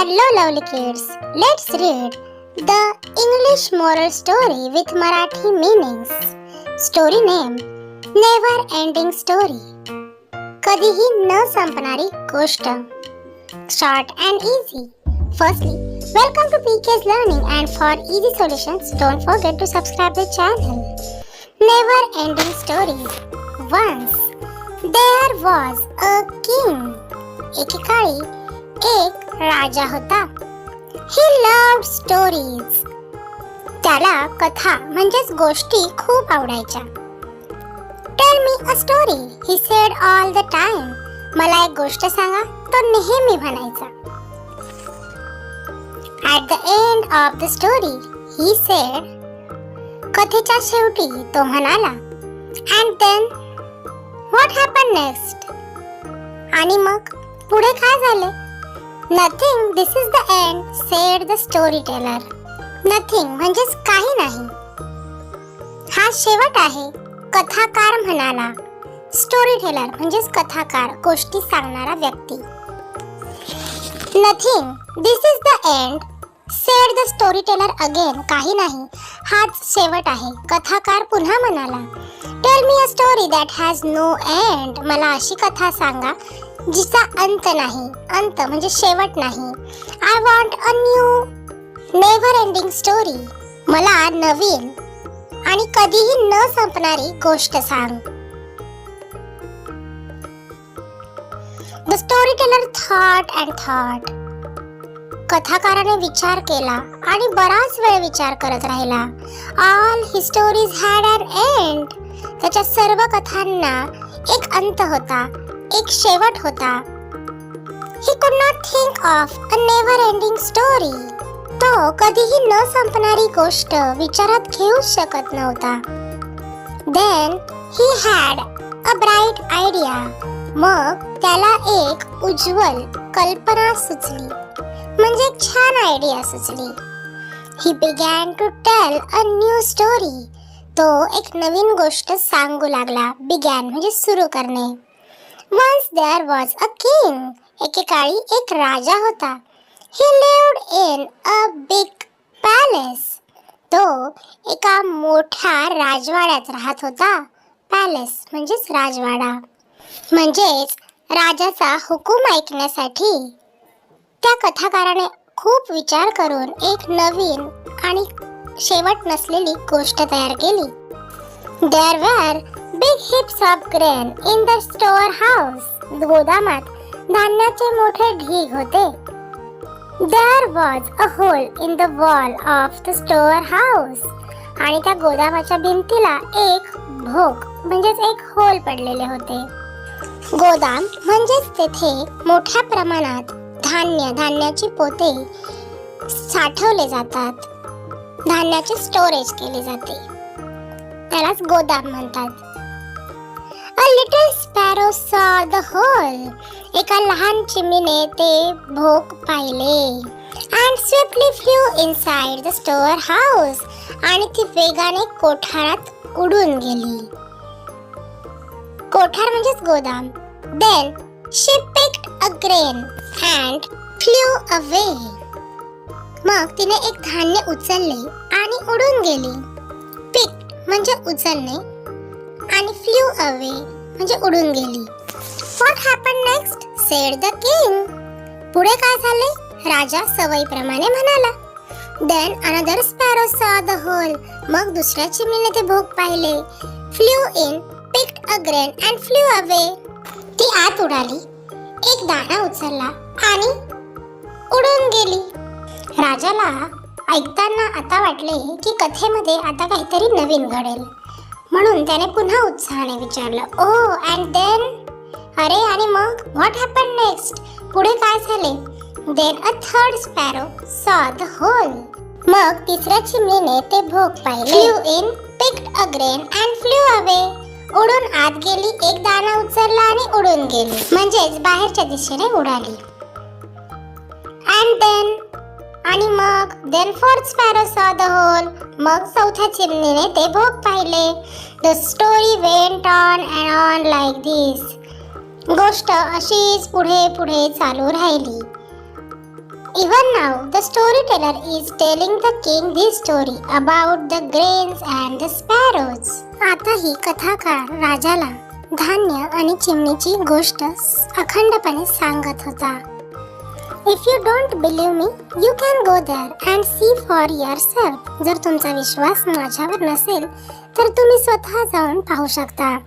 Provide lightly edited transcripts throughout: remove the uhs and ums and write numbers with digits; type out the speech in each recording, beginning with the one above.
Hello lovely kids, let's read the English moral story with Marathi meanings. Story name Never Ending Story. कधीही न संपणारी गोष्ट. Short and easy. Firstly, welcome to PK's Learning, and for easy solutions, don't forget to subscribe the channel. Never Ending Story. Once there was a king. एकेकाळी एक राजा होता. He loved stories. त्याला कथा म्हणजेच गोष्टी खूप आवडायच्या. Tell me a story, he said all the time. मला एक गोष्ट सांगा, तो नेहमी म्हणायचा. At the end of the story, he said. कथेच्या शेवटी तो म्हणाला. And then, what happened next? आणि मग पुढे काय झाले? Nothing, this is the end, said the storyteller. Nothing म्हणजेच काही नाही. हा शेवट आहे, कथाकार म्हणाला. स्टोरीटेलर म्हणजेच कथाकार, गोष्टी सांगणारा व्यक्ती. Nothing, this is the end, said the storyteller again. काही नाही, हाच शेवट आहे, कथाकार पुन्हा म्हणाला. Tell me a story that has no end. मला अशी कथा सांगा जिचा अंत नाही. अंत म्हणजे शेवट नाही. I want a new never ending story. मला नवीन आणि कधीही न संपणारी गोष्ट सांग. The storyteller thought and thought. कथाकाराने विचार केला आणि बराच वेळ विचार करत राहिला. All his stories had an end. त्याच्या सर्व कथांना एक अंत होता, एक शेवट होता. He could not think of a never ending story. तो कधीही न संपणारी गोष्ट विचारात घेऊ शकत नव्हता. Then he had a bright idea. मग त्याला एक उज्ज्वल कल्पना सुचली, म्हणजे छान आयडिया सुचली. He began to tell a new story. तो एक नवीन गोष्ट सांगू लागला. Began म्हणजे सुरू करणे. Once there was a king. एकेकाळी एक राजा होता. He lived in a big palace. तो एका मोठ्या राजवाड्यात राहत होता. पॅलेस म्हणजेच राजवाडा. म्हणजेच राजाचा हुकूम ऐकण्यासाठी त्या कथाकाराने खूप विचार करून एक नवीन आणि शेवट नसलेली गोष्ट तयार केली. There were big heaps of grain in the storehouse. गोदामात धान्याचे मोठे ढीग होते. There was a hole in the wall of the storehouse. आणि त्या गोदामाच्या भिंतीला एक भोक म्हणजेच एक होल पडलेले होते. गोदाम म्हणजेच तेथे मोठ्या प्रमाणात धान्याची पोते साठवले जातात. धान्याचे स्टोरेज केले जाते, त्यालाच गोदाम म्हणतात. A little sparrow saw the hole. एका लहान चिमणीने ते भोक पाहिले. And swiftly flew inside the storehouse. आणि ती वेगाने कोठारात उडून गेली. कोठार म्हणजेच गोदाम. Then she picked a grain and flew away. मग तिने एक धान्य उचलले आणि उडून गेली. Picked म्हणजे उचलणे आणि flew away म्हणजे उडून गेली. What happened next? said the king. पुढे काय झाले? राजा सवयीप्रमाणे म्हणाला. Then another sparrow saw the hole. मग दुसऱ्या चिमणीने ते भोक पाहिले. Flew in, picked a grain and flew away. ती आत उडाली, एक दाणा उचलला आणि उडून गेली. राजाला ऐकताना आता वाटले की कथेमध्ये आता काहीतरी नवीन घडेल, म्हणून त्याने पुन्हा उत्साहाने विचारलं. Oh, and then? अरे आणि मग? What happened next? पुढे काय झाले? Then a third sparrow saw the hole. मग तिसऱ्या चिमणीने ते भोक पाहिले. Flew in, picked a grain and flew away. उडून आत गेली, एक दाणा उचलला आणि उडून गेली, म्हणजेच बाहेरच्या दिशेने उडाली. And then? आणि मग then fourth sparrow saw the hole. मग चौथ्या चिमणीने ते भोक पाहिले. The story went on and on like this. गोष्ट अशीच पुढे पुढे चालू राहिली. Even now, the storyteller is telling the king this story about the grains and the sparrows. आता ही कथाकार राजाला धान्य आणि चिमणीची गोष्ट अखंडपणे सांगत होता. If you don't believe me, you can go there and see for yourself. जर तुमचा विश्वास माझ्यावर नसेल तर तुम्ही स्वतः जाऊन पाहू शकता.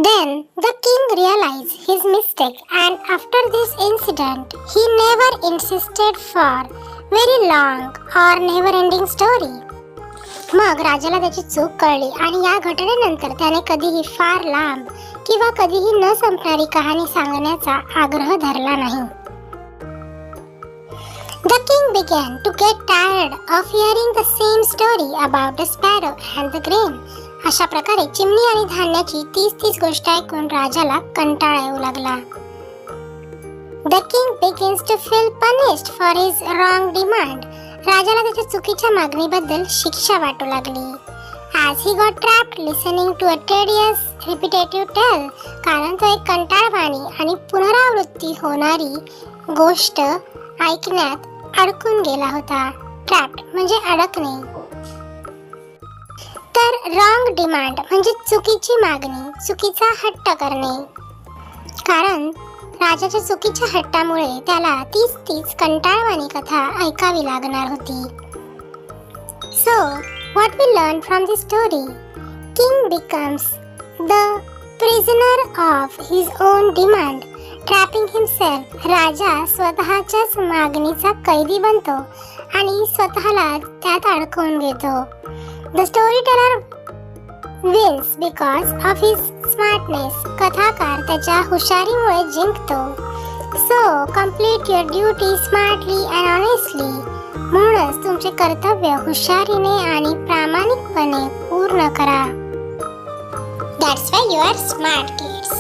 Then the king realized his mistake, and after this incident, he never insisted for very long or never-ending story. मग राजाला त्याची चूक कळली आणि या घटनेनंतर त्याने कधीही फार लांब किंवा कधीही न संपणारी कहाणी सांगण्याचा आग्रह धरला नाही. The king began to get tired of hearing the same story about the sparrow and the grain. अशा प्रकारे चिमणी आणि धान्याची तीच गोष्ट ऐकून राजाला कंटाळा येऊ लागला. The king begins to feel punished for his wrong demand. राजाला त्याच्या चुकीच्या मागणीबद्दल शिक्षा वाटू लागली. As he got trapped listening to a tedious, repetitive tale. कारण तो एक कंटाळवाणी आणि पुनरावृत्ती होणारी गोष्ट ऐकण्यात अडकून गेला होता. ट्रॅप्ड म्हणजे अडकणे. तर रॉंग डिमांड म्हणजे चुकीची मागणी, चुकीचा हट्ट करणे. कारण राजाच्या चुकीच्या हट्टामुळे त्याला तीच कंटाळवाणी कथा ऐकावी लागणार होती. So, what we learn from this story? King becomes the prisoner of his own demand, trapping himself. राजा स्वतःच्याच मागणीचा कैदी बनतो आणि स्वतःला त्यात अडकवून घेतो. The storyteller wins because of his smartness. कथाकार त्याच्या हुशारीमुळे जिंकतो. So, complete your duty smartly and honestly. म्हणूनच तुमचे कर्तव्य हुशारीने आणि प्रामाणिकपणे पूर्ण करा. That's why you are smart kids.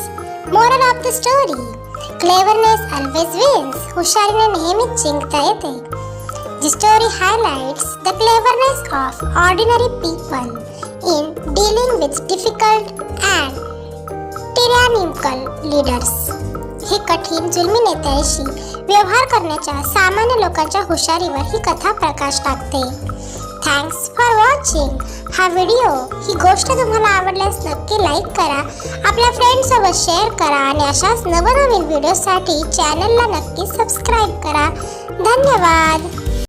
Moral of the story. Cleverness always wins. हुशारीने नेहमीच जिंकता येते. The story highlights the cleverness of ordinary people in dealing with difficult and tyrannical leaders. हे कठीण जुलमी नेत्यांशी व्यवहार करण्याच्या सामान्य लोकांच्या हुशारीवर ही कथा प्रकाश टाकते. Thanks for watching. हा व्हिडिओ, ही गोष्ट तुम्हाला आवडल्यास नक्की लाईक करा, आपल्या फ्रेंड्ससोबत शेअर करा आणि अशाच नवनवीन व्हिडिओसाठी चॅनलला नक्की सबस्क्राईब करा. धन्यवाद.